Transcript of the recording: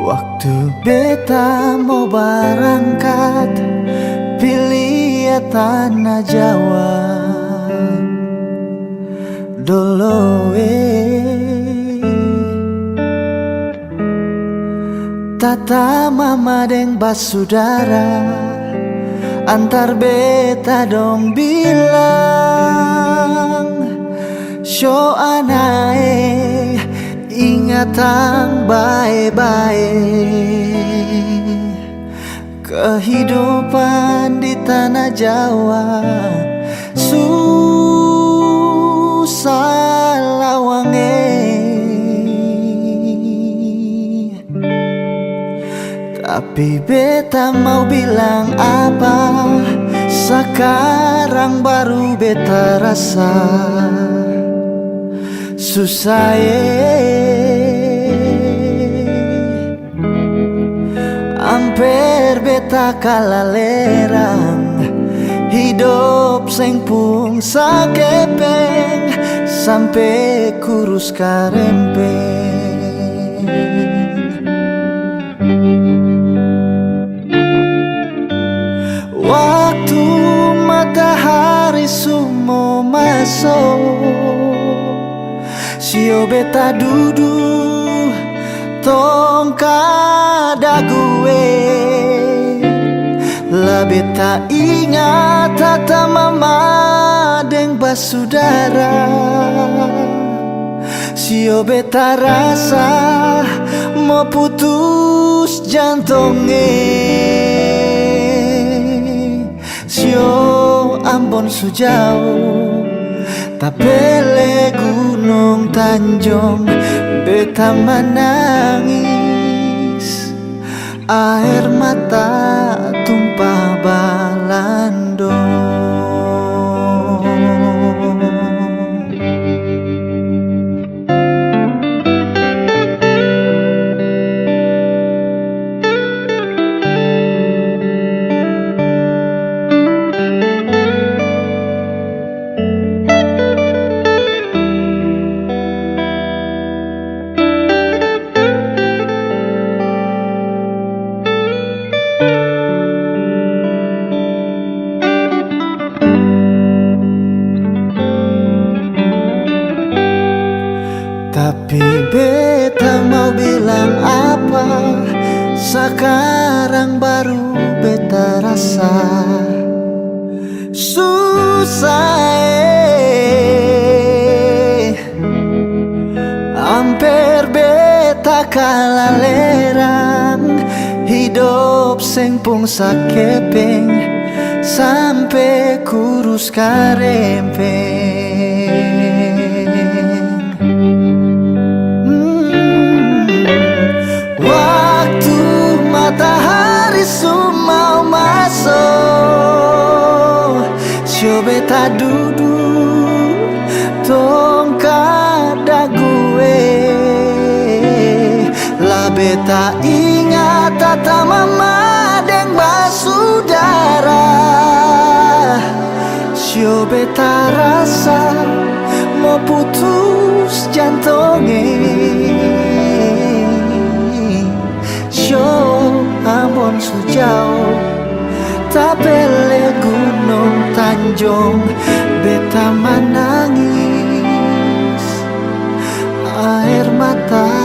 Waktu beta mau berangkat, pilih ya tanah Jawa Doloe. Tata mama deng basudara, antar beta dong bilang, show anae ingatan baik-baik. Kehidupan di tanah Jawa susah lawange, tapi beta mau bilang apa, sekarang baru beta rasa susah amper beta kalalerang, hidup seng pung sakepeng, sampai kurus karempeng. Waktu matahari sumo masuk, sio beta duduk tong kada gue, lah beta ingat tata mama deng basudara. Sio beta rasa mau putus jantongnya, sio Ambon sujauh tapele gunung Tanjung, beta menangis, air mata tumpah balandong. Tapi beta mau bilang apa, sekarang baru beta rasa susah amper beta kalalerang, hidup seng pung sakepeng, sampai kurus karempeng. Matahari sumau masuk, sio beta duduk tong kada gue, lah beta ingat tata mama deng basudara. Sio beta rasa mau putus jantongnya, Ambon sujauh tapele gunung Tanjung, beta menangis, air mata